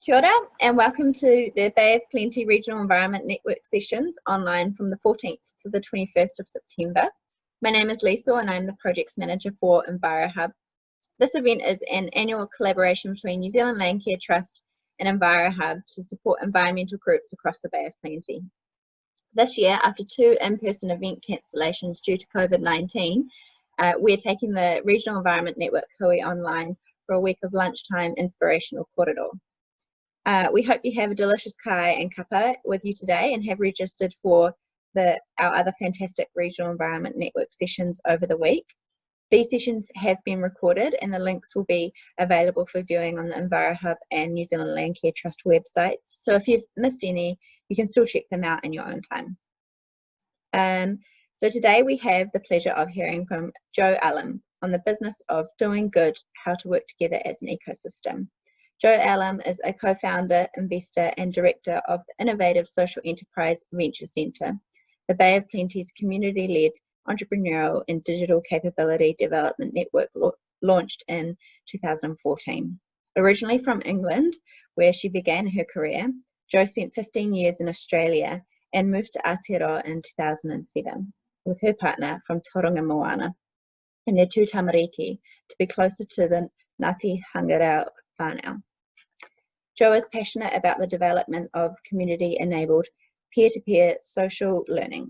Kia ora, and welcome to the Bay of Plenty Regional Environment Network sessions online from the 14th to the 21st of September. My name is Lisa and I'm the Projects Manager for EnviroHub. This event is an annual collaboration between New Zealand Landcare Trust and EnviroHub to support environmental groups across the Bay of Plenty. This year, after 2 in-person event cancellations due to COVID-19, we're taking the Regional Environment Network Hui online for a week of lunchtime inspirational corridor. We hope you have a delicious kai and kapa with you today and have registered for our other fantastic Regional Environment Network sessions over the week. These sessions have been recorded and the links will be available for viewing on the EnviroHub and New Zealand Landcare Trust websites. So if you've missed any, you can still check them out in your own time. So today we have the pleasure of hearing from Jo Allum on the business of doing good, how to work together as an ecosystem. Jo Allum is a co-founder, investor and director of the innovative social enterprise Venture Centre, the Bay of Plenty's community-led entrepreneurial and digital capability development network launched in 2014. Originally from England, where she began her career, Jo spent 15 years in Australia and moved to Aotearoa in 2007 with her partner from Tauranga Moana and their 2 tamariki to be closer to the Ngāti Hangarau whānau. Jo is passionate about the development of community-enabled peer-to-peer social learning.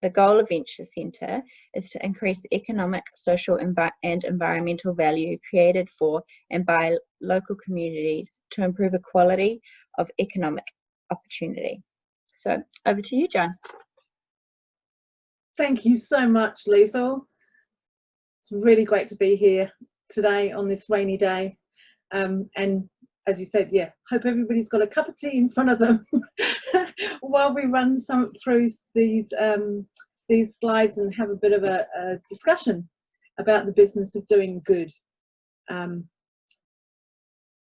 The goal of Venture Centre is to increase the economic, social and environmental value created for and by local communities to improve equality of economic opportunity. So over to you, Jo. Thank you so much, Lisa. It's really great to be here today on this rainy day. And as you said, yeah, hope everybody's got a cup of tea in front of them while we run through these slides and have a bit of a discussion about the business of doing good,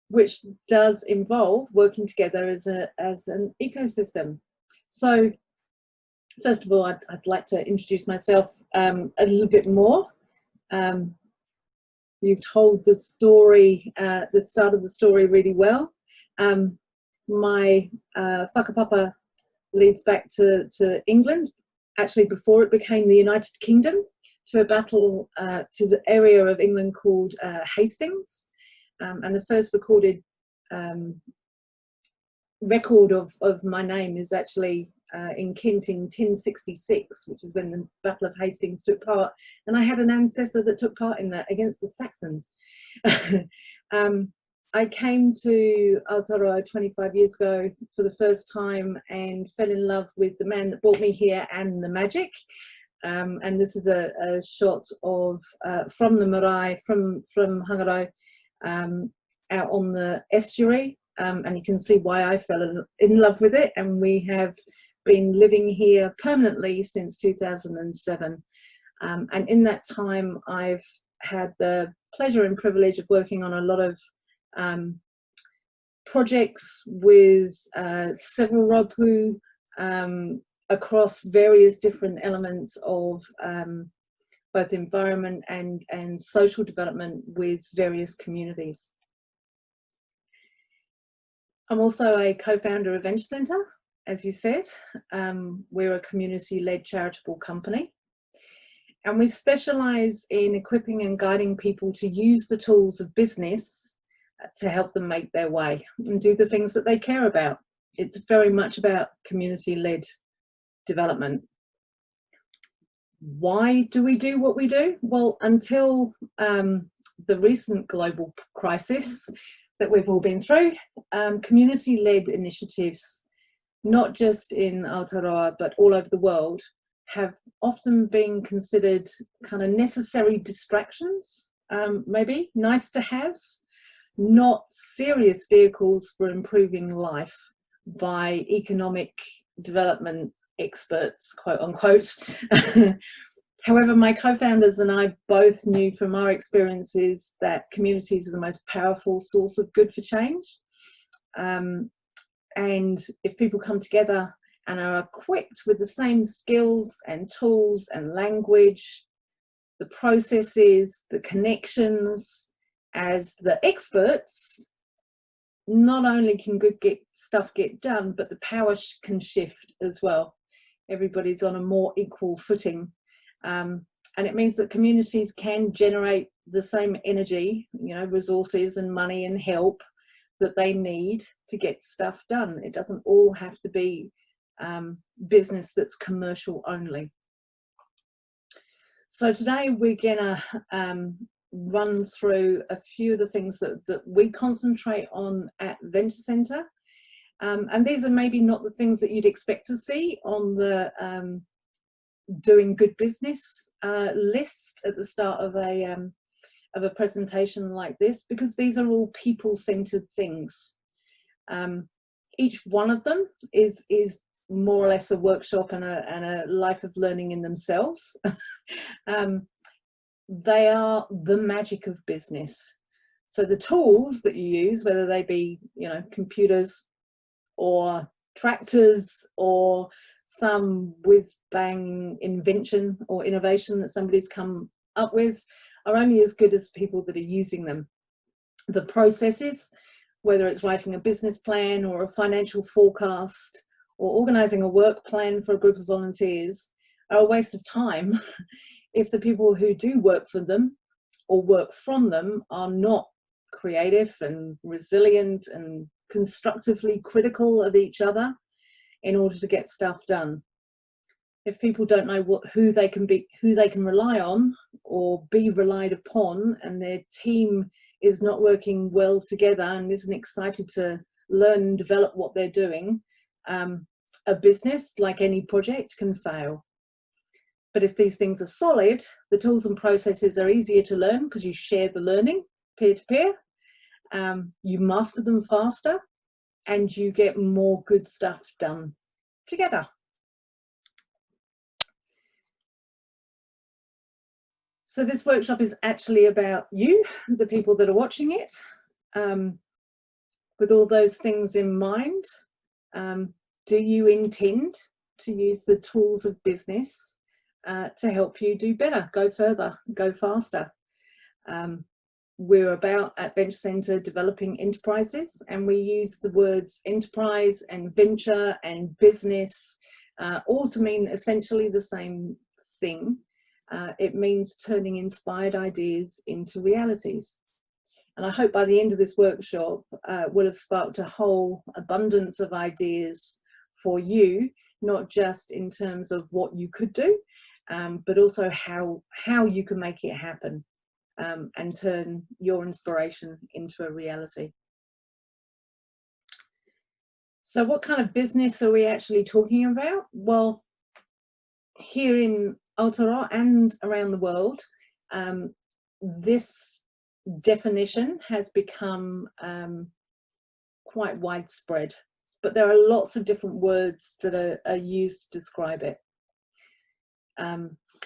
which does involve working together as an ecosystem. So first of all, I'd like to introduce myself a little bit more. You've told the story, the start of the story really well. My whakapapa leads back to England, actually before it became the United Kingdom, to a battle to the area of England called Hastings. And the first recorded record of my name is actually in Kent in 1066, which is when the Battle of Hastings took part, and I had an ancestor that took part in that against the Saxons. I came to Aotearoa 25 years ago for the first time and fell in love with the man that brought me here and the magic. And this is a shot of from the marae, from Hangarau, out on the estuary, and you can see why I fell in love with it, and we have been living here permanently since 2007, and in that time I've had the pleasure and privilege of working on a lot of projects with several rapu across various different elements of both environment and social development with various communities. I'm also a co-founder of Venture Centre. As you said, we're a community-led charitable company, and we specialise in equipping and guiding people to use the tools of business to help them make their way and do the things that they care about. It's very much about community-led development. Why do we do what we do? Well, until the recent global crisis that we've all been through, community-led initiatives, not just in Aotearoa but all over the world, have often been considered kind of necessary distractions, maybe nice to haves, not serious vehicles for improving life by economic development experts, quote unquote. However, my co-founders and I both knew from our experiences that communities are the most powerful source of good for change. And if people come together and are equipped with the same skills and tools and language, the processes, the connections as the experts, not only can good stuff get done, but the power can shift as well. Everybody's on a more equal footing. And it means that communities can generate the same energy, you know, resources and money and help that they need to get stuff done. It doesn't all have to be business that's commercial only. So today we're gonna run through a few of the things that we concentrate on at Venture Centre. And these are maybe not the things that you'd expect to see on the doing good business list at the start of a presentation like this, because these are all people-centered things. Each one of them is more or less a workshop and a life of learning in themselves. They are the magic of business. So the tools that you use, whether they be, you know, computers or tractors or some whiz-bang invention or innovation that somebody's come up with, are only as good as people that are using them. The processes, whether it's writing a business plan or a financial forecast or organising a work plan for a group of volunteers, are a waste of time if the people who do work for them or work from them are not creative and resilient and constructively critical of each other in order to get stuff done. If people don't know who they can rely on or be relied upon, and their team is not working well together and isn't excited to learn and develop what they're doing, a business, like any project, can fail. But if these things are solid, the tools and processes are easier to learn because you share the learning peer-to-peer, you master them faster, and you get more good stuff done together. So this workshop is actually about you, the people that are watching it. With all those things in mind, do you intend to use the tools of business to help you do better, go further, go faster? We're about, at Venture Centre, developing enterprises, and we use the words enterprise and venture and business all to mean essentially the same thing. It means turning inspired ideas into realities. And I hope by the end of this workshop will have sparked a whole abundance of ideas for you, not just in terms of what you could do, but also how you can make it happen and turn your inspiration into a reality. So what kind of business are we actually talking about? Well, here in Aotearoa and around the world, this definition has become quite widespread, but there are lots of different words that are used to describe it.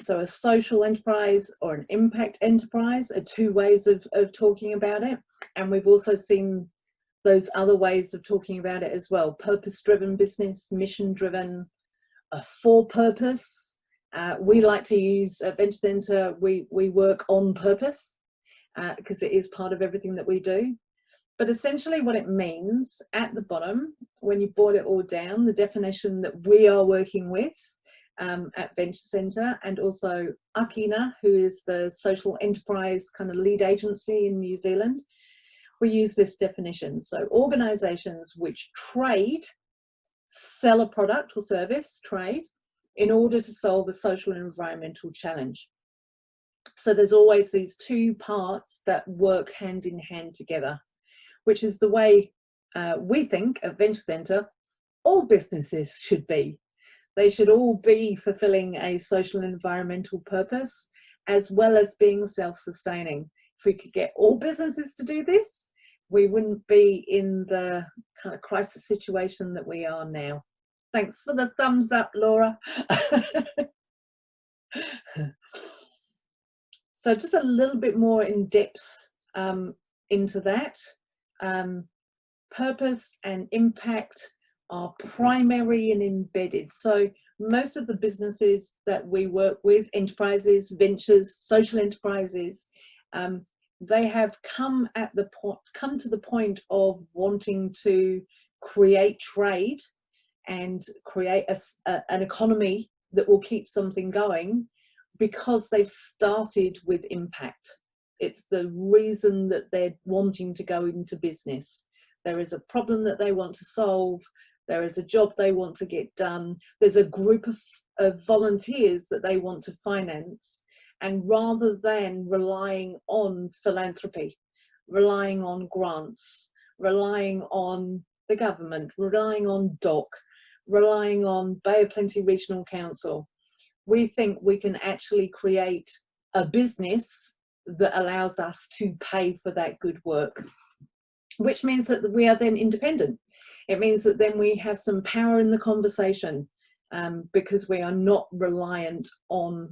So a social enterprise or an impact enterprise are two ways of talking about it, and we've also seen those other ways of talking about it as well: purpose-driven business, mission-driven, for purpose. We like to use at Venture Centre, we work on purpose because it is part of everything that we do. But essentially what it means at the bottom, when you boil it all down, the definition that we are working with at Venture Centre, and also Akina, who is the social enterprise kind of lead agency in New Zealand, we use this definition. So organisations which trade, sell a product or service, trade, in order to solve a social and environmental challenge. So there's always these two parts that work hand in hand together, which is the way we think at Venture Centre all businesses should be. They should all be fulfilling a social and environmental purpose, as well as being self-sustaining. If we could get all businesses to do this, we wouldn't be in the kind of crisis situation that we are now. Thanks for the thumbs up, Laura. So just a little bit more in depth into that. Purpose and impact are primary and embedded. So most of the businesses that we work with, enterprises, ventures, social enterprises, they have come to the point of wanting to create trade and create an economy that will keep something going, because they've started with impact. It's the reason that they're wanting to go into business. There is a problem that they want to solve. There is a job they want to get done. There's a group of volunteers that they want to finance. And rather than relying on philanthropy, relying on grants, relying on the government, relying on DOC, relying on Bay of Plenty Regional Council, we think we can actually create a business that allows us to pay for that good work, which means that we are then independent. It means that then we have some power in the conversation, because we are not reliant on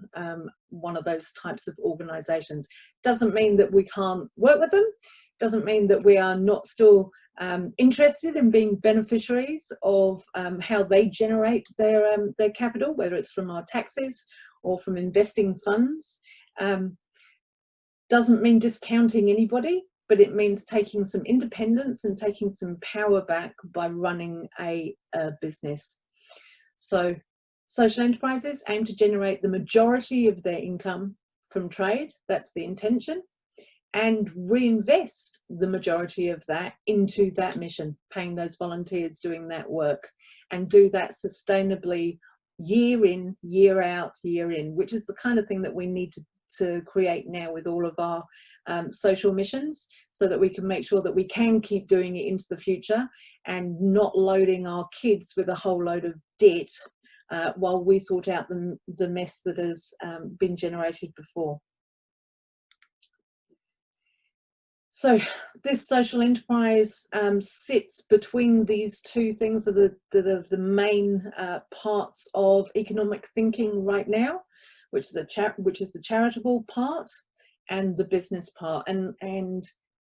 one of those types of organisations. Doesn't mean that we can't work with them, doesn't mean that we are not still interested in being beneficiaries of how they generate their capital, whether it's from our taxes or from investing funds. Doesn't mean discounting anybody, but it means taking some independence and taking some power back by running a business. So social enterprises aim to generate the majority of their income from trade, that's the intention, and reinvest the majority of that into that mission, paying those volunteers doing that work, and do that sustainably year in, year out, year in, which is the kind of thing that we need to create now with all of our social missions, so that we can make sure that we can keep doing it into the future and not loading our kids with a whole load of debt while we sort out the mess that has been generated before. So this social enterprise sits between these two things that are the main parts of economic thinking right now, which is the charitable part and the business part. And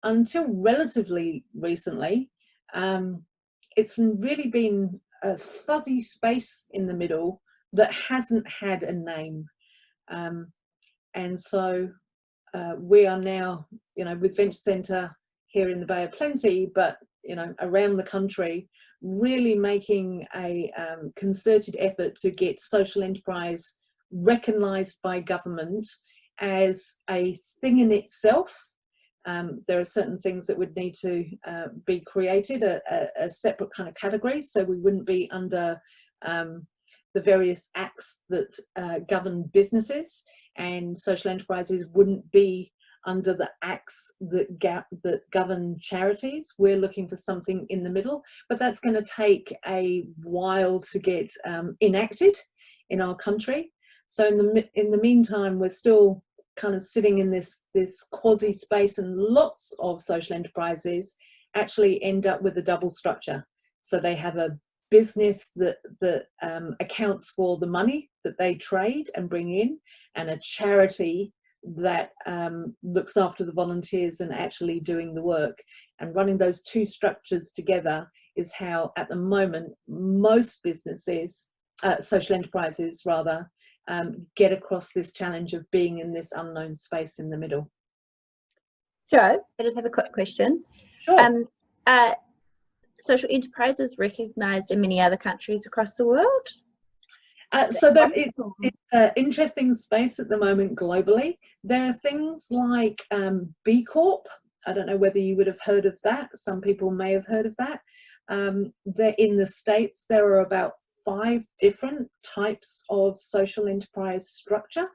until relatively recently, it's really been a fuzzy space in the middle that hasn't had a name. And so we are now, with Venture Centre here in the Bay of Plenty, but around the country, really making a concerted effort to get social enterprise recognised by government as a thing in itself. There are certain things that would need to be created, a separate kind of category, so we wouldn't be under the various acts that govern businesses, and social enterprises wouldn't be under the acts that govern charities. We're looking for something in the middle, but that's going to take a while to get enacted in our country. So in the meantime, we're still kind of sitting in this quasi space, and lots of social enterprises actually end up with a double structure. So they have a business that accounts for the money that they trade and bring in, and a charity that looks after the volunteers and actually doing the work. And running those two structures together is how, at the moment, most businesses, social enterprises rather, get across this challenge of being in this unknown space in the middle. Jo, I just have a quick question. Sure. Social enterprises recognised in many other countries across the world? So that it's an interesting space at the moment globally. There are things like B Corp. I don't know whether you would have heard of that. Some people may have heard of that. In the States, there are about 5 different types of social enterprise structure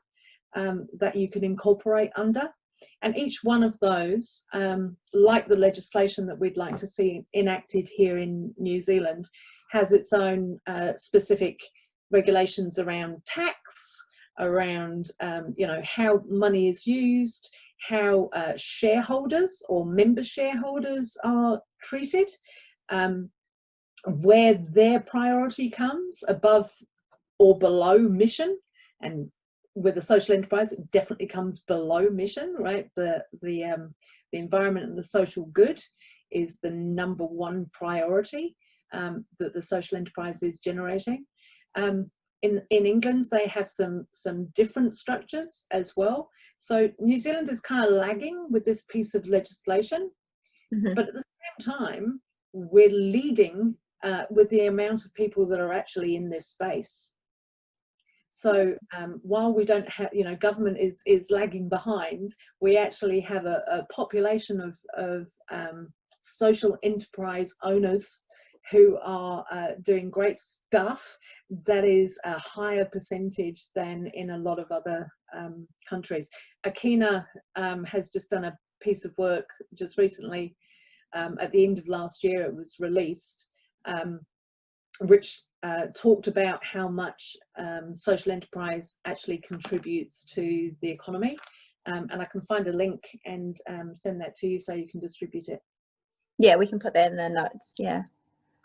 that you can incorporate under. And each one of those, like the legislation that we'd like to see enacted here in New Zealand, has its own specific regulations around tax, around how money is used, how shareholders or member shareholders are treated, where their priority comes above or below mission. And with a social enterprise, it definitely comes below mission, right? The environment and the social good is the #1 priority that the social enterprise is generating. in England, they have some different structures as well. So New Zealand is kind of lagging with this piece of legislation, but at the same time, we're leading with the amount of people that are actually in this space. So while we don't have, you know, government is lagging behind, we actually have a population of social enterprise owners who are doing great stuff that is a higher percentage than in a lot of other countries. Akina has just done a piece of work just recently, at the end of last year it was released, which talked about how much social enterprise actually contributes to the economy. And I can find a link and send that to you so you can distribute it. Yeah, we can put that in the notes. Yeah.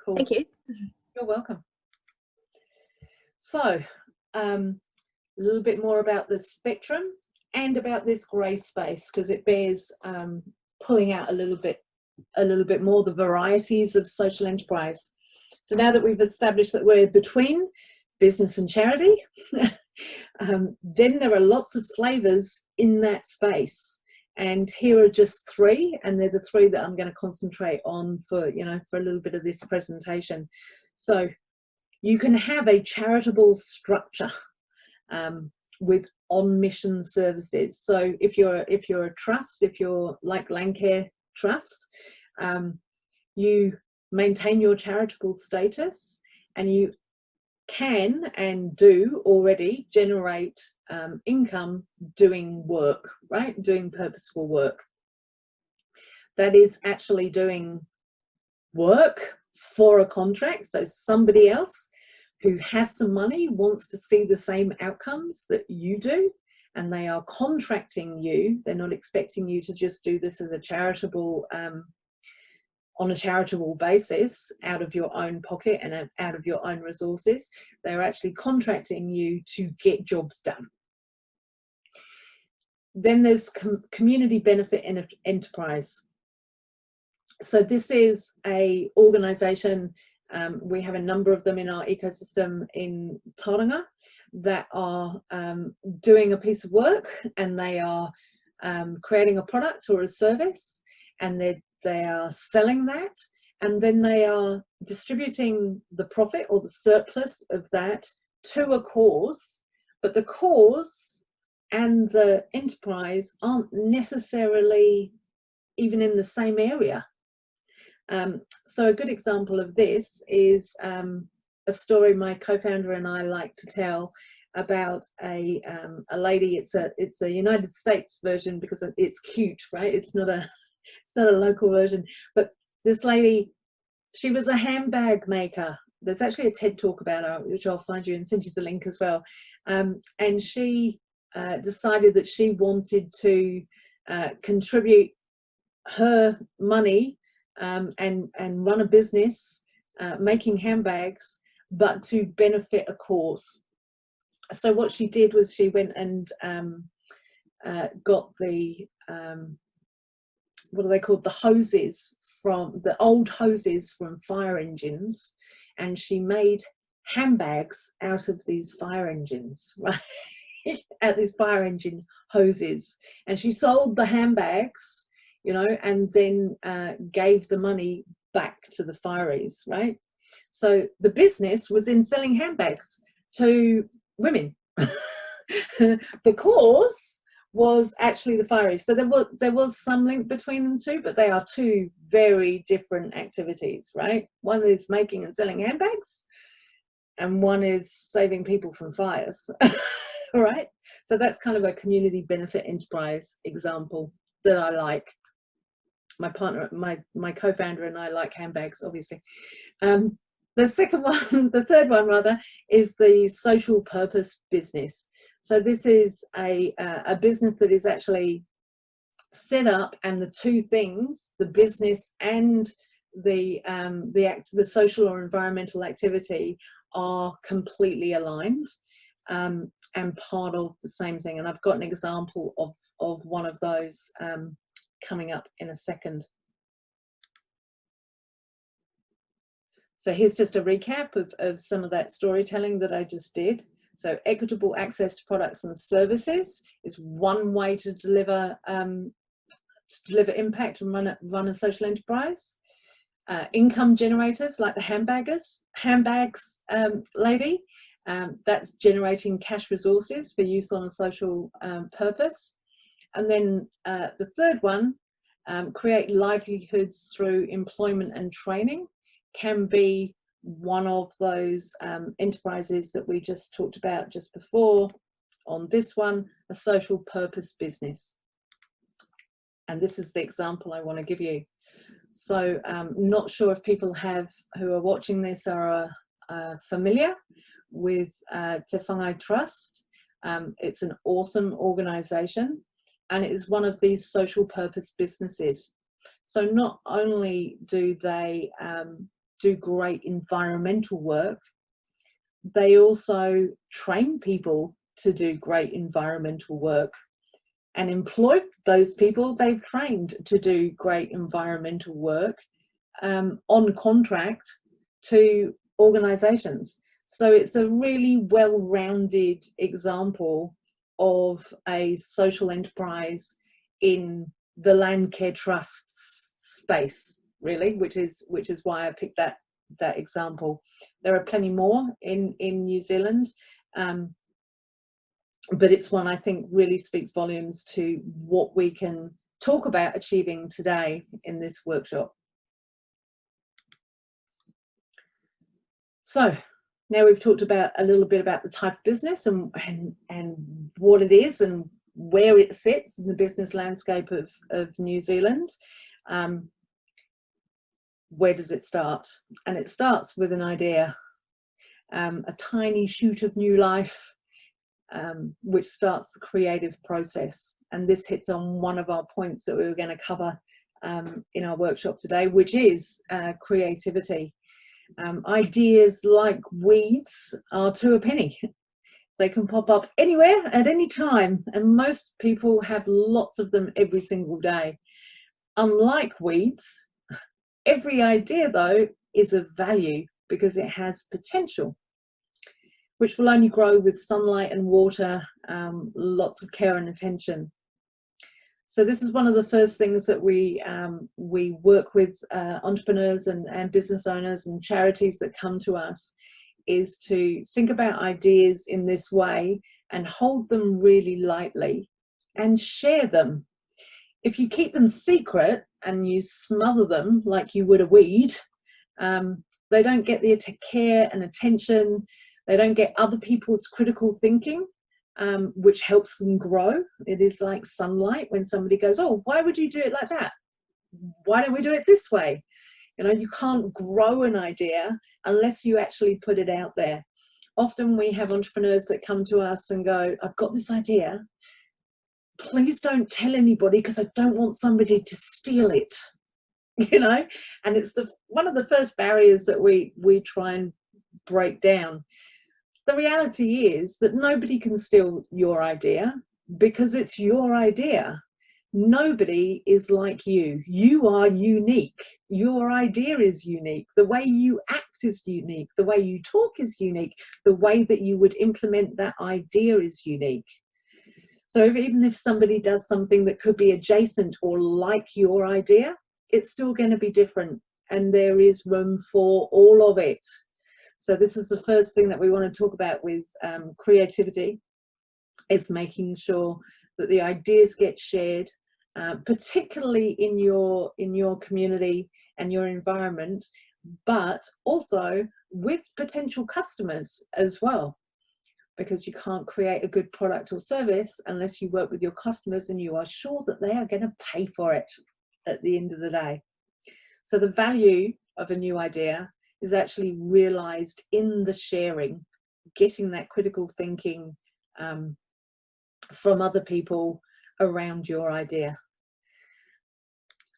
Cool. Thank you. You're welcome. So a little bit more about the spectrum and about this grey space, because it bears pulling out a little bit more the varieties of social enterprise. So now that we've established that we're between business and charity, then there are lots of flavours in that space. And here are just three, and they're the three that I'm going to concentrate on for, you know, for a little bit of this presentation. So you can have a charitable structure with on-mission services. So if you're a trust, if you're like Landcare Trust, you maintain your charitable status, and you can and do already generate income doing work, right? Doing purposeful work. That is actually doing work for a contract. So somebody else who has some money wants to see the same outcomes that you do, and they are contracting you. They're not expecting you to just do this as a charitable on a charitable basis out of your own pocket and out of your own resources. They're actually contracting you to get jobs done. Then there's community benefit enterprise. So this is a organisation, we have a number of them in our ecosystem in Tauranga that are doing a piece of work, and they are creating a product or a service, and they are selling that, and then they are distributing the profit or the surplus of that to a cause, but the cause and the enterprise aren't necessarily even in the same area. So a good example of this is a story my co-founder and I like to tell about a lady. It's a United States version because it's cute, right? It's not a local version, but this lady, she was a handbag maker. There's actually a TED talk about her, which I'll find you and send you the link as well. And she decided that she wanted to contribute her money and run a business making handbags, but to benefit a cause. So what she did was she went and got the what are they called, the hoses, from the old hoses from fire engines, and she made handbags out of these fire engines, right? Out these fire engine hoses, and she sold the handbags, you know, and then gave the money back to the fireys, right? So the business was in selling handbags to women. The cause was actually the fireys. So there was some link between them two, but they are two very different activities, right? One is making and selling handbags, and one is saving people from fires. All right, so that's kind of a community benefit enterprise example that I like. My partner, my co-founder and I like handbags, obviously. The second one, the third one rather, is the social purpose business. So this is a business that is actually set up, and the two things, the business and the social or environmental activity, are completely aligned and part of the same thing. And I've got an example of one of those coming up in a second. So here's just a recap of some of that storytelling that I just did. So equitable access to products and services is one way to deliver impact and run a social enterprise. Income generators like the handbags lady, that's generating cash resources for use on a social purpose. And then the third one, create livelihoods through employment and training, can be one of those enterprises that we just talked about just before on this one, a social purpose business. And this is the example I want to give you. So not sure if people who are watching this are familiar with Tiffany Trust. It's an awesome organization, and it is one of these social purpose businesses. So not only do they do great environmental work, they also train people to do great environmental work and employ those people they've trained to do great environmental work on contract to organizations. So it's a really well-rounded example of a social enterprise in the land care trusts space, really, which is why I picked that example. There are plenty more in New Zealand, but it's one I think really speaks volumes to what we can talk about achieving today in this workshop. So now we've talked about a little bit about the type of business and what it is and where it sits in the business landscape of New Zealand. Where does it start? And it starts with an idea, a tiny shoot of new life, which starts the creative process. And this hits on one of our points that we were going to cover in our workshop today, which is creativity. Ideas like weeds are to a penny. They can pop up anywhere at any time, and most people have lots of them every single day. Unlike weeds, every idea though is of value because it has potential, which will only grow with sunlight and water, lots of care and attention. So this is one of the first things that we work with entrepreneurs and business owners and charities that come to us, is to think about ideas in this way and hold them really lightly and share them. If you keep them secret and you smother them like you would a weed, they don't get the care and attention. They don't get other people's critical thinking, which helps them grow. It is like sunlight when somebody goes, oh, why would you do it like that? Why don't we do it this way? You know, you can't grow an idea unless you actually put it out there. Often we have entrepreneurs that come to us and go, I've got this idea. Please don't tell anybody because I don't want somebody to steal it. You know, and it's one of the first barriers that we try and break down. The reality is that nobody can steal your idea because it's your idea. Nobody is like you. You are unique. Your idea is unique. The way you act is unique. The way you talk is unique. The way that you would implement that idea is unique. So even if somebody does something that could be adjacent or like your idea, it's still going to be different, and there is room for all of it. So this is the first thing that we want to talk about with creativity, is making sure that the ideas get shared, particularly in your community and your environment, but also with potential customers as well, because you can't create a good product or service unless you work with your customers and you are sure that they are going to pay for it at the end of the day. So the value of a new idea is actually realized in the sharing, getting that critical thinking from other people around your idea.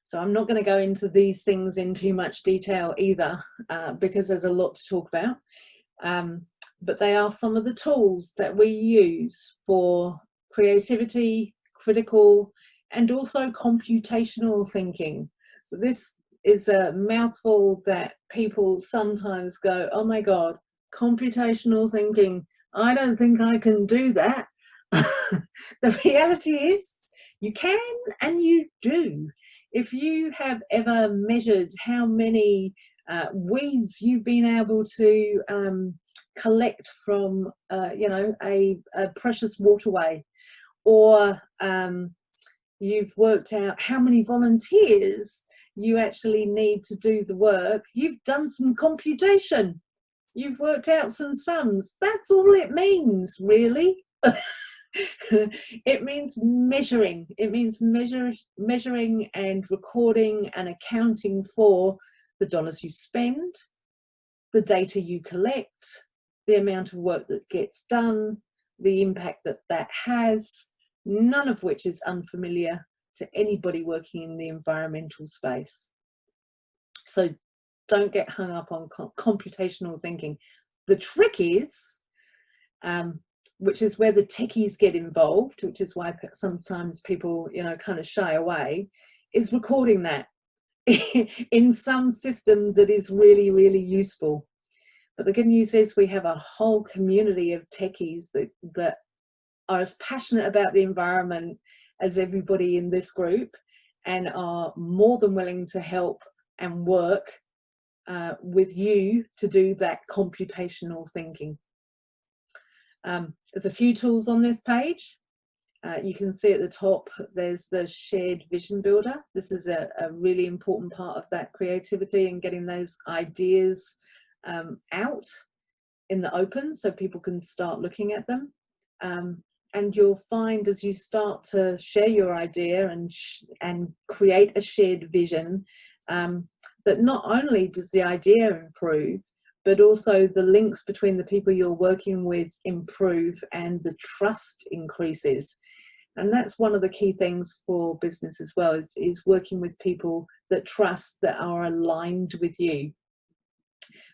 So I'm not going to go into these things in too much detail either, because there's a lot to talk about. But they are some of the tools that we use for creativity, critical, and also computational thinking. So this is a mouthful that people sometimes go, oh my God, computational thinking, I don't think I can do that. The reality is you can and you do. If you have ever measured how many weeds you've been able to collect from, you know, a precious waterway, or you've worked out how many volunteers you actually need to do the work, you've done some computation, you've worked out some sums. That's all it means, really. It means measuring. It means measuring and recording and accounting for the dollars you spend, the data you collect, the amount of work that gets done, the impact that that has, none of which is unfamiliar to anybody working in the environmental space. So don't get hung up on computational thinking. The trick is, which is where the techies get involved, which is why sometimes people, you know, kind of shy away, is recording that in some system that is really, really useful. But the good news is we have a whole community of techies that are as passionate about the environment as everybody in this group, and are more than willing to help and work with you to do that computational thinking. There's a few tools on this page. You can see at the top there's the shared vision builder. This is a really important part of that creativity and getting those ideas out in the open so people can start looking at them. And you'll find as you start to share your idea and create a shared vision, that not only does the idea improve, but also the links between the people you're working with improve and the trust increases. And that's one of the key things for business as well, is working with people that trust, that are aligned with you.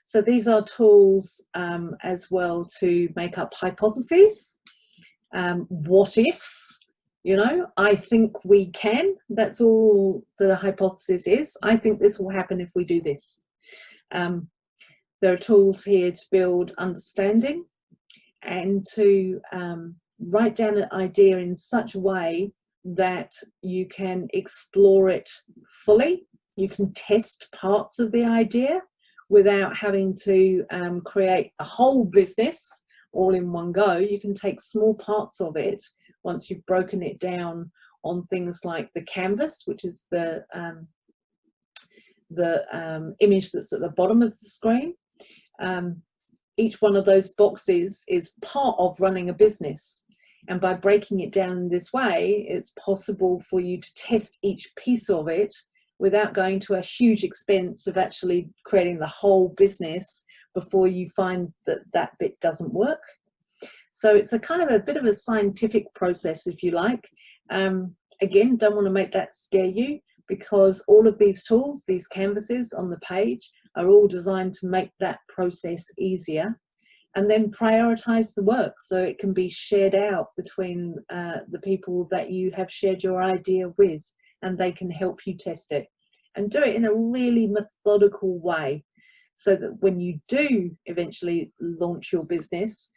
So these are tools as well to make up hypotheses, what ifs, you know, I think we can, that's all the hypothesis is. I think this will happen if we do this. There are tools here to build understanding and to write down an idea in such a way that you can explore it fully. You can test parts of the idea without having to create a whole business all in one go. You can take small parts of it once you've broken it down on things like the canvas, which is the image that's at the bottom of the screen. Each one of those boxes is part of running a business, and by breaking it down in this way, it's possible for you to test each piece of it without going to a huge expense of actually creating the whole business before you find that that bit doesn't work. So it's a kind of a bit of a scientific process, if you like. Again, don't want to make that scare you, because all of these tools, these canvases on the page, are all designed to make that process easier, and then prioritize the work so it can be shared out between the people that you have shared your idea with, and they can help you test it, and do it in a really methodical way, so that when you do eventually launch your business,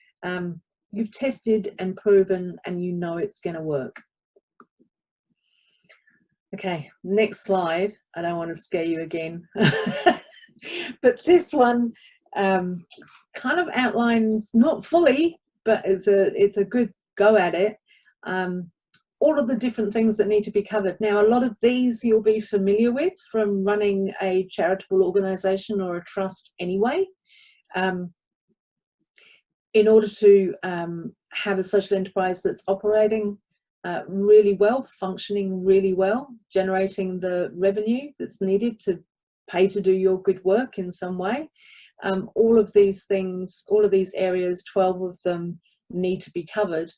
you've tested and proven and you know it's going to work. Okay, next slide. I don't want to scare you again. But this one kind of outlines, not fully, but it's a good go at it, all of the different things that need to be covered. Now, a lot of these you'll be familiar with from running a charitable organisation or a trust anyway. In order to have a social enterprise that's operating really well, functioning really well, generating the revenue that's needed to pay to do your good work in some way, all of these things, all of these areas, 12 of them, need to be covered.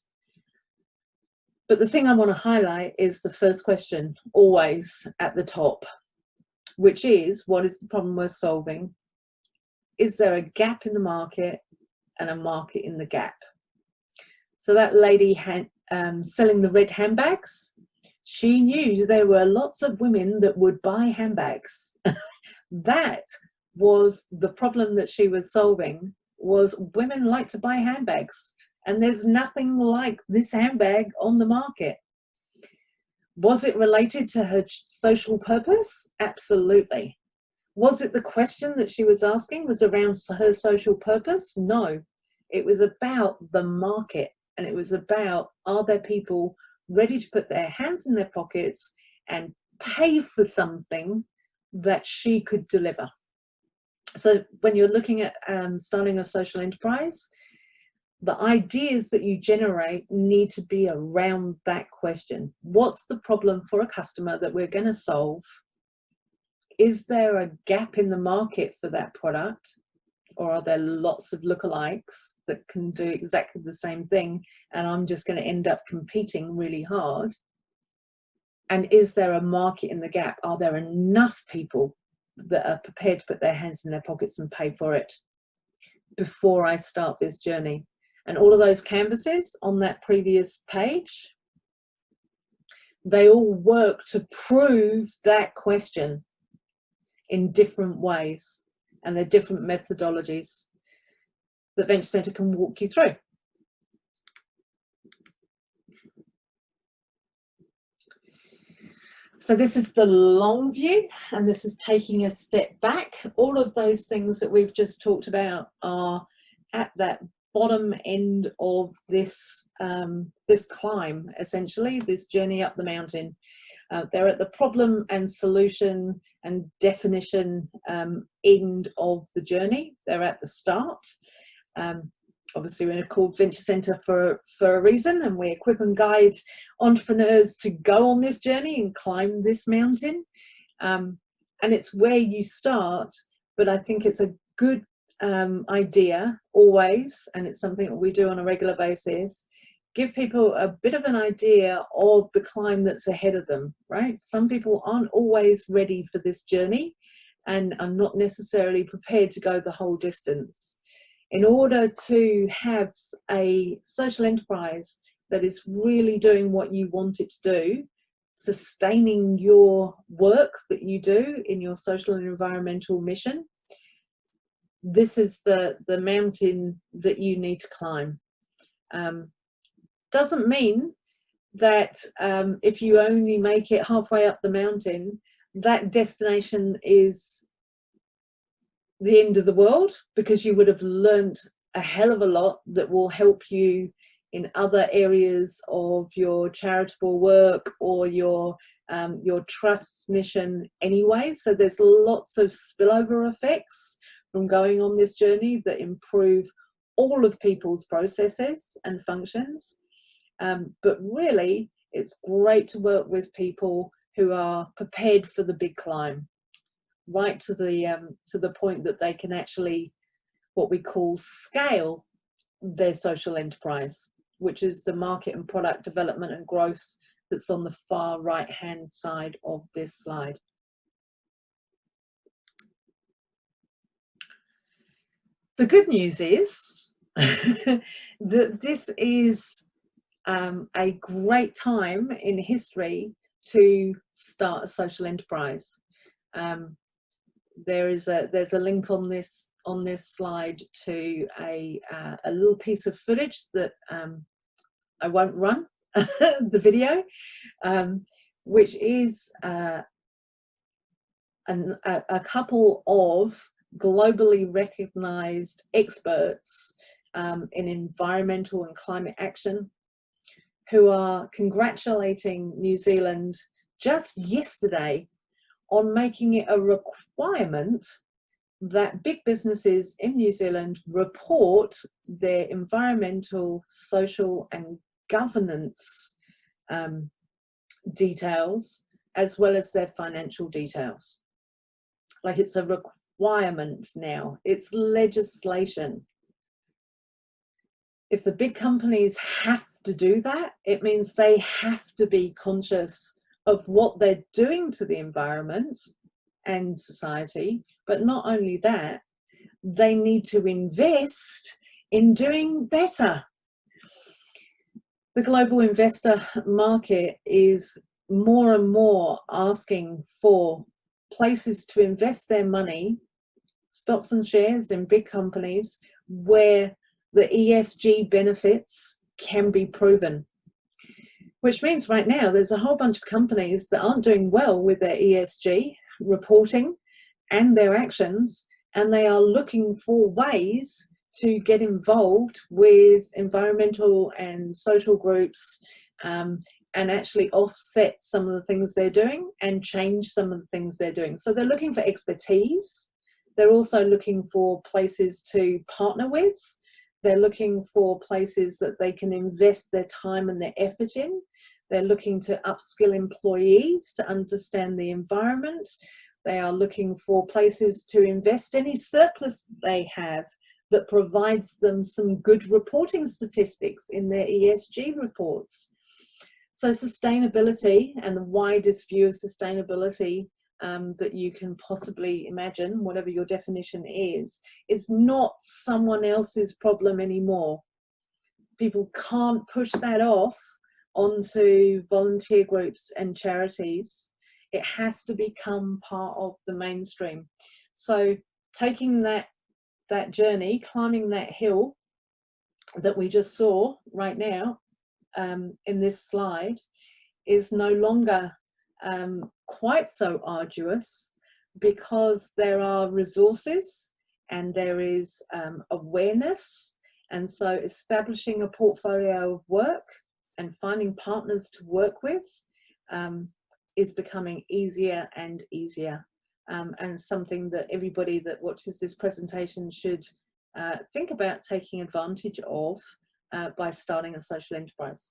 But the thing I want to highlight is the first question, always at the top, which is, what is the problem we're solving? Is there a gap in the market and a market in the gap? So that lady selling the red handbags, she knew there were lots of women that would buy handbags. That was the problem that she was solving, was women like to buy handbags, and there's nothing like this handbag on the market. Was it related to her social purpose? Absolutely. Was it the question that she was asking was around her social purpose? No. It was about the market, and it was about, are there people ready to put their hands in their pockets and pay for something that she could deliver? So when you're looking at starting a social enterprise, the ideas that you generate need to be around that question. What's the problem for a customer that we're going to solve? Is there a gap in the market for that product? Or are there lots of lookalikes that can do exactly the same thing, and I'm just going to end up competing really hard? And is there a market in the gap? Are there enough people that are prepared to put their hands in their pockets and pay for it before I start this journey? And all of those canvases on that previous page, they all work to prove that question in different ways, and they're different methodologies that Venture Centre can walk you through. So this is the long view, and this is taking a step back. All of those things that we've just talked about are at that bottom end of this this climb, essentially, this journey up the mountain. They're at the problem and solution and definition end of the journey. They're at the start. Obviously, we're called Venture Centre for a reason, and we equip and guide entrepreneurs to go on this journey and climb this mountain. And it's where you start, but I think it's a good idea always, and it's something that we do on a regular basis, give people a bit of an idea of the climb that's ahead of them, right? Some people aren't always ready for this journey and are not necessarily prepared to go the whole distance. In order to have a social enterprise that is really doing what you want it to do, sustaining your work that you do in your social and environmental mission, this is the mountain that you need to climb. Doesn't mean that if you only make it halfway up the mountain, that destination is the end of the world, because you would have learned a hell of a lot that will help you in other areas of your charitable work or your trust's mission anyway. So there's lots of spillover effects from going on this journey that improve all of people's processes and functions. But really, it's great to work with people who are prepared for the big climb, right to the point that they can actually, what we call, scale their social enterprise, which is the market and product development and growth that's on the far right hand side of this slide. The good news is that this is a great time in history to start a social enterprise. There's a link on this slide to a little piece of footage that I won't run the video, which is a couple of globally recognized experts in environmental and climate action, who are congratulating New Zealand just yesterday on making it a requirement that big businesses in New Zealand report their environmental, social and governance details, as well as their financial details. Like, it's a requirement now, it's legislation. If the big companies have to do that, it means they have to be conscious of what they're doing to the environment and society. But not only that, they need to invest in doing better. The global investor market is more and more asking for places to invest their money, stocks and shares in big companies, where the ESG benefits can be proven. Which means right now there's a whole bunch of companies that aren't doing well with their ESG reporting and their actions, and they are looking for ways to get involved with environmental and social groups, and actually offset some of the things they're doing and change some of the things they're doing. So they're looking for expertise. They're also looking for places to partner with. They're looking for places that they can invest their time and their effort in. They're looking to upskill employees to understand the environment. They are looking for places to invest any surplus they have that provides them some good reporting statistics in their ESG reports. So sustainability, and the widest view of sustainability that you can possibly imagine, whatever your definition is, it's not someone else's problem anymore. People can't push that off onto volunteer groups and charities. It has to become part of the mainstream. So taking that journey, climbing that hill that we just saw right now in this slide, is no longer quite so arduous, because there are resources and there is awareness. And so establishing a portfolio of work and finding partners to work with is becoming easier and easier, and something that everybody that watches this presentation should think about taking advantage of by starting a social enterprise.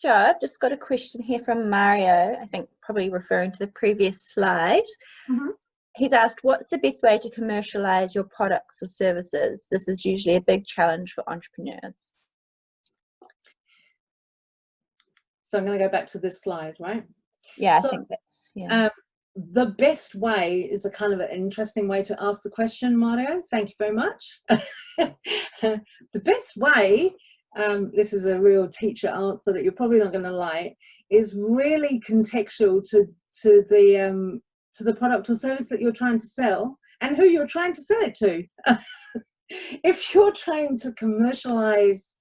Jo, I've just got a question here from Mario, I think probably referring to the previous slide. Mm-hmm. He's asked, what's the best way to commercialize your products or services? This is usually a big challenge for entrepreneurs. So I'm going to go back to this slide, right? Yeah, so, I think that's, yeah. The best way is a kind of an interesting way to ask the question, Mario. Thank you very much. The best way, this is a real teacher answer that you're probably not going to like, is really contextual to the product or service that you're trying to sell and who you're trying to sell it to. If you're trying to commercialize,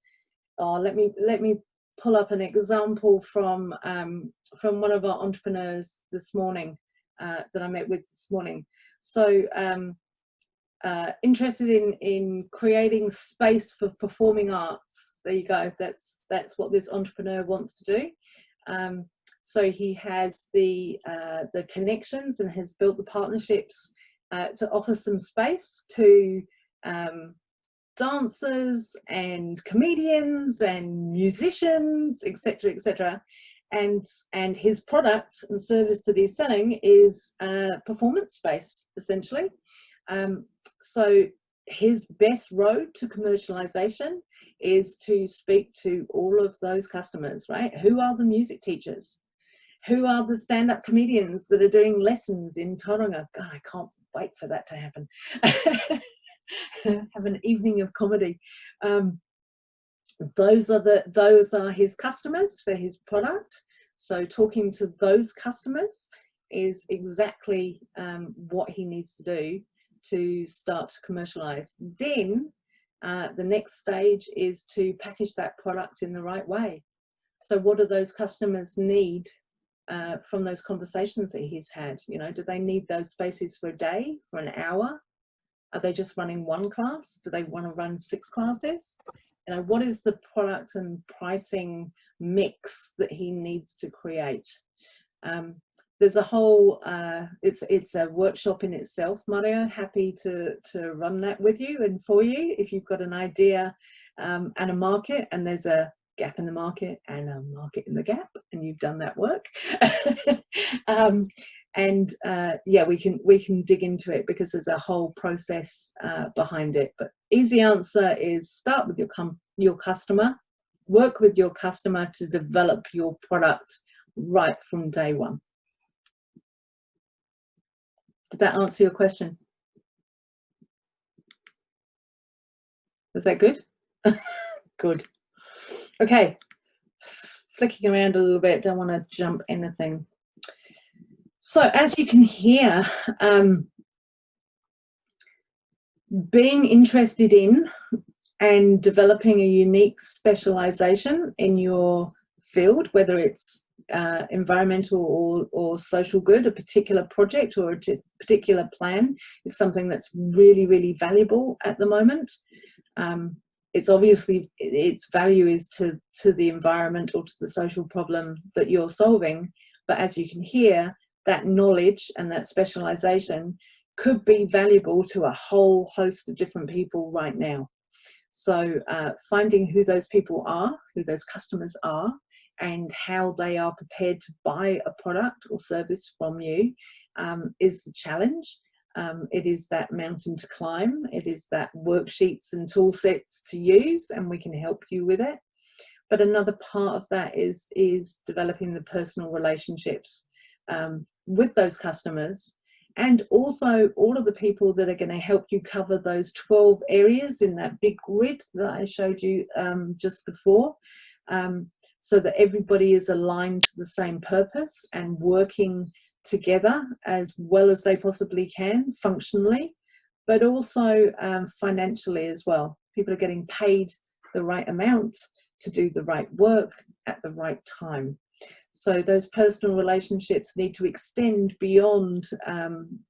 let me pull up an example from one of our entrepreneurs this morning that I met with this morning. So interested in creating space for performing arts. There you go. That's what this entrepreneur wants to do. So he has the connections and has built the partnerships to offer some space to dancers and comedians and musicians, etc., etc. And his product and service that he's selling is performance space, essentially. So his best road to commercialization is to speak to all of those customers, right? Who are the music teachers? Who are the stand-up comedians that are doing lessons in Tauranga? God, I can't wait for that to happen. Have an evening of comedy. Those are his customers for his product. So talking to those customers is exactly what he needs to do to start to commercialize. Then the next stage is to package that product in the right way. So what do those customers need from those conversations that he's had? You know, do they need those spaces for a day, for an hour? Are they just running one class? Do they want to run 6 classes? You know, what is the product and pricing mix that he needs to create? There's a whole, it's a workshop in itself, Mario. Happy to run that with you and for you if you've got an idea and a market, and there's a gap in the market and a market in the gap, and you've done that work. Yeah, we can dig into it because there's a whole process behind it. But easy answer is start with your customer, work with your customer to develop your product right from day one. Did that answer your question? Was that good? Good. Okay, flicking around a little bit, don't want to jump anything. So as you can hear, being interested in and developing a unique specialisation in your field, whether it's environmental or social good, a particular project or a particular plan, is something that's really, really valuable at the moment. It's obviously, its value is to the environment or to the social problem that you're solving, but as you can hear, that knowledge and that specialisation could be valuable to a whole host of different people right now. So finding who those people are, who those customers are, and how they are prepared to buy a product or service from you is the challenge. It is that mountain to climb. It is that worksheets and tool sets to use, and we can help you with it. But another part of that is developing the personal relationships with those customers, and also all of the people that are going to help you cover those 12 areas in that big grid that I showed you just before, so that everybody is aligned to the same purpose and working together as well as they possibly can, functionally, but also financially as well. People are getting paid the right amount to do the right work at the right time. So those personal relationships need to extend beyond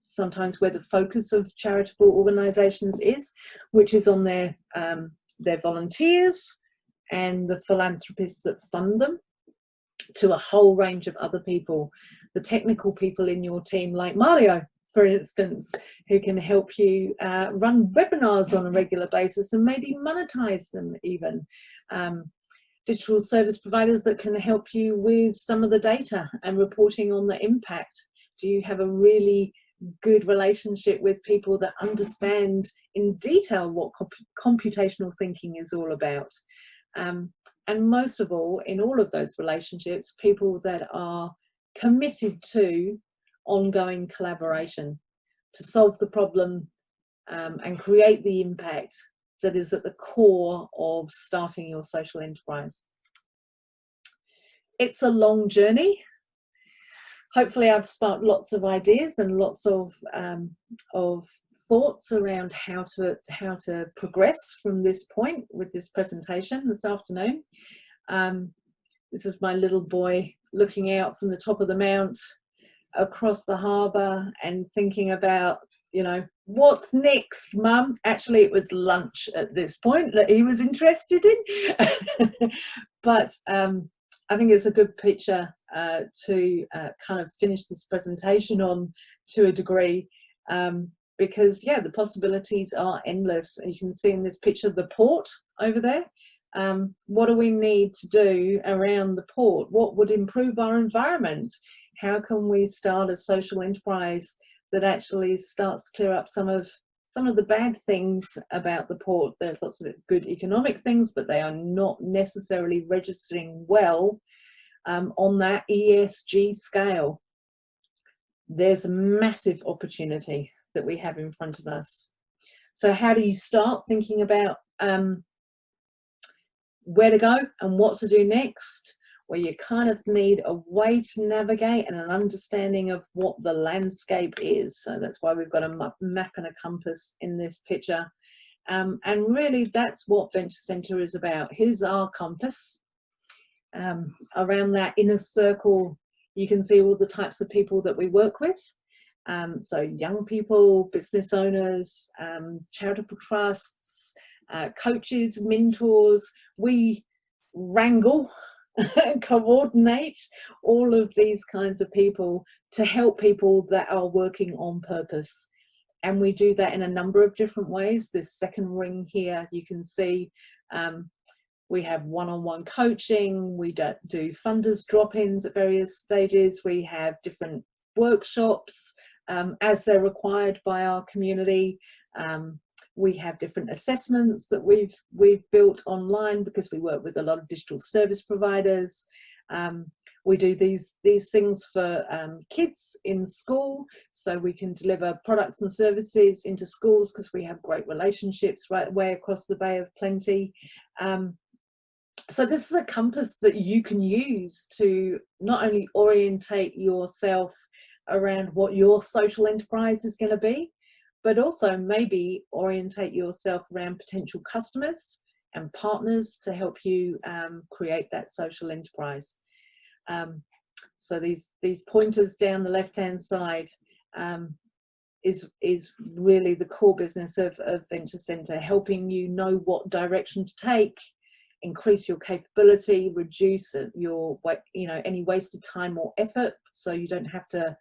sometimes where the focus of charitable organisations is, which is on their volunteers and the philanthropists that fund them, to a whole range of other people, the technical people in your team, like Mario, for instance, who can help you run webinars on a regular basis and maybe monetize them even. Digital service providers that can help you with some of the data and reporting on the impact. Do you have a really good relationship with people that understand in detail what computational thinking is all about? And most of all, in all of those relationships, people that are committed to ongoing collaboration to solve the problem and create the impact that is at the core of starting your social enterprise. It's a long journey. Hopefully I've sparked lots of ideas and lots of thoughts around how to progress from this point with this presentation this afternoon. This is my little boy looking out from the top of the mount across the harbour and thinking about, you know, what's next, Mum? Actually, it was lunch at this point that he was interested in. But I think it's a good picture to kind of finish this presentation on to a degree, because, yeah, the possibilities are endless. You can see in this picture the port over there. What do we need to do around the port? What would improve our environment? How can we start a social enterprise that actually starts to clear up some of the bad things about the port? There's lots of good economic things, but they are not necessarily registering well on that ESG scale. There's a massive opportunity that we have in front of us. So how do you start thinking about where to go and what to do next? Well, you kind of need a way to navigate and an understanding of what the landscape is. So that's why we've got a map and a compass in this picture. And really that's what Venture Centre is about. Here's our compass. Around that inner circle, you can see all the types of people that we work with. So young people, business owners, charitable trusts, coaches, mentors. We wrangle coordinate all of these kinds of people to help people that are working on purpose, and we do that in a number of different ways. This second ring here, you can see we have one-on-one coaching, we do funders drop-ins at various stages, we have different workshops as they're required by our community. We have different assessments that we've built online because we work with a lot of digital service providers. We do these things for kids in school, so we can deliver products and services into schools because we have great relationships right the way across the Bay of Plenty. So this is a compass that you can use to not only orientate yourself around what your social enterprise is going to be, but also maybe orientate yourself around potential customers and partners to help you create that social enterprise. So these pointers down the left-hand side is really the core business of Venture Centre, helping you know what direction to take, increase your capability, reduce your any wasted time or effort, so you don't have to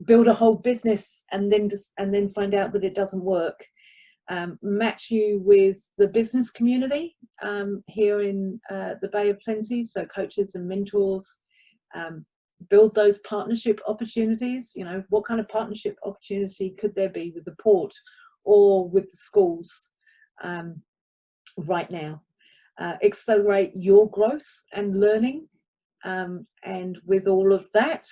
build a whole business and then find out that it doesn't work. Match you with the business community here in the Bay of Plenty, so coaches and mentors. Build those partnership opportunities. You know, what kind of partnership opportunity could there be with the port or with the schools right now? Accelerate your growth and learning, and with all of that,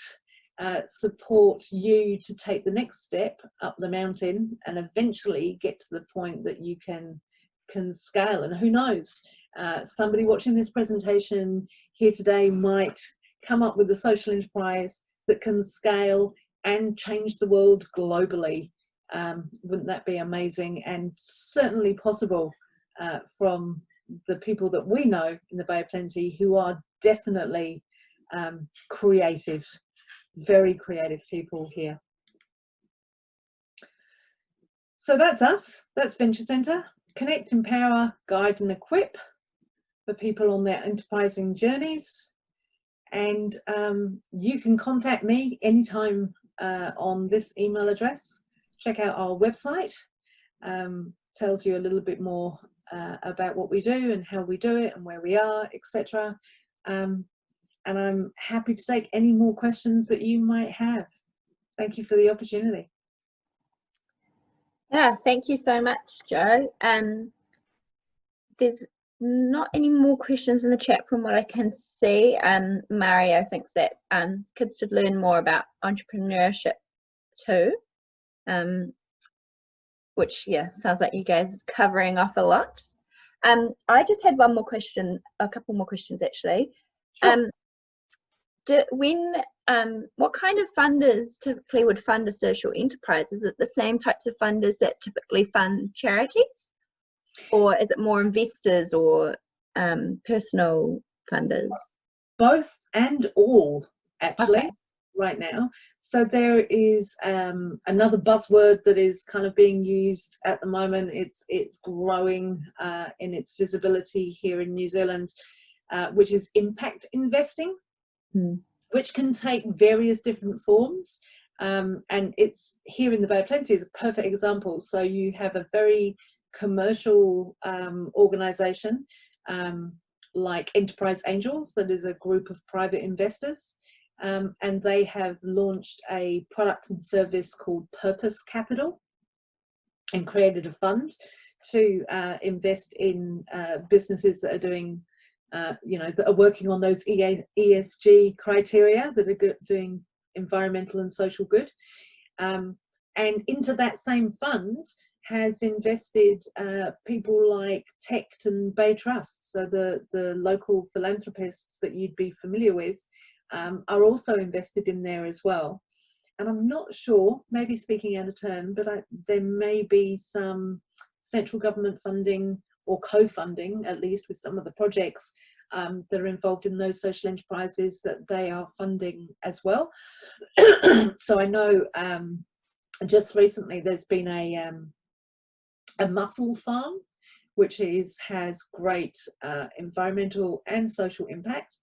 support you to take the next step up the mountain and eventually get to the point that you can scale. And who knows, somebody watching this presentation here today might come up with a social enterprise that can scale and change the world globally. Wouldn't that be amazing? And certainly possible from the people that we know in the Bay of Plenty, who are definitely creative, very creative people here. So that's us, that's Venture Centre. Connect, empower, guide and equip for people on their enterprising journeys. And you can contact me anytime on this email address. Check out our website, tells you a little bit more about what we do and how we do it and where we are, etc. And I'm happy to take any more questions that you might have. Thank you for the opportunity. Yeah, thank you so much, Jo. There's not any more questions in the chat from what I can see. Mario thinks that kids should learn more about entrepreneurship too, which, yeah, sounds like you guys are covering off a lot. I just had one more question, a couple more questions actually. Sure. What kind of funders typically would fund a social enterprise? Is it the same types of funders that typically fund charities? Or is it more investors or personal funders? Both and all, actually, okay. Right now. So there is another buzzword that is kind of being used at the moment. It's growing in its visibility here in New Zealand, which is impact investing, which can take various different forms. And it's here in the Bay of Plenty is a perfect example. So you have a very commercial organisation like Enterprise Angels, that is a group of private investors, and they have launched a product and service called Purpose Capital and created a fund to invest in businesses that are doing that are working on those ESG criteria, that are doing environmental and social good, and into that same fund has invested people like Tect and Bay Trust, so the local philanthropists that you'd be familiar with are also invested in there as well. And I'm not sure, maybe speaking out of turn, but there may be some central government funding or co-funding, at least with some of the projects that are involved in those social enterprises, that they are funding as well. So I know just recently there's been a mussel farm, which has great environmental and social impact,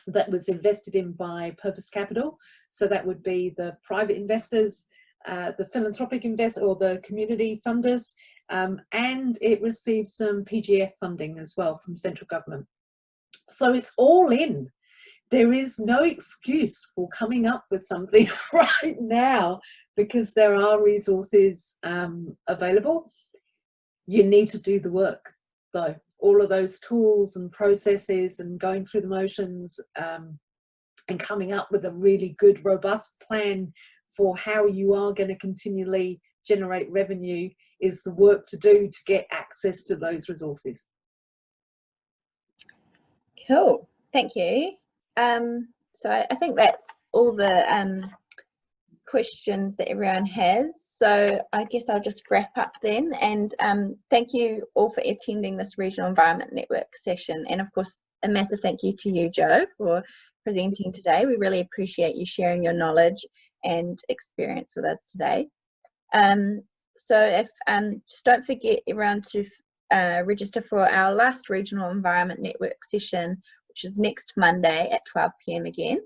that was invested in by Purpose Capital. So that would be the private investors, the philanthropic investors, or the community funders, and it received some PGF funding as well from central government. So it's all in. There is no excuse for coming up with something right now, because there are resources available. You need to do the work though. All of those tools and processes and going through the motions and coming up with a really good, robust plan for how you are going to continually generate revenue is the work to do to get access to those resources. Cool, thank you. So I think that's all the questions that everyone has. So I guess I'll just wrap up then. And thank you all for attending this Regional Environment Network session. And of course, a massive thank you to you, Jo, for presenting today. We really appreciate you sharing your knowledge and experience with us today. So if just don't forget everyone to register for our last Regional Environment Network session, which is next Monday at 12 p.m. again.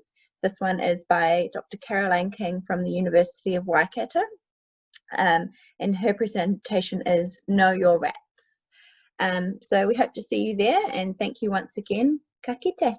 This one is by Dr. Caroline King from the University of Waikato, and her presentation is Know Your Rats. So we hope to see you there, and thank you once again. Ka kite.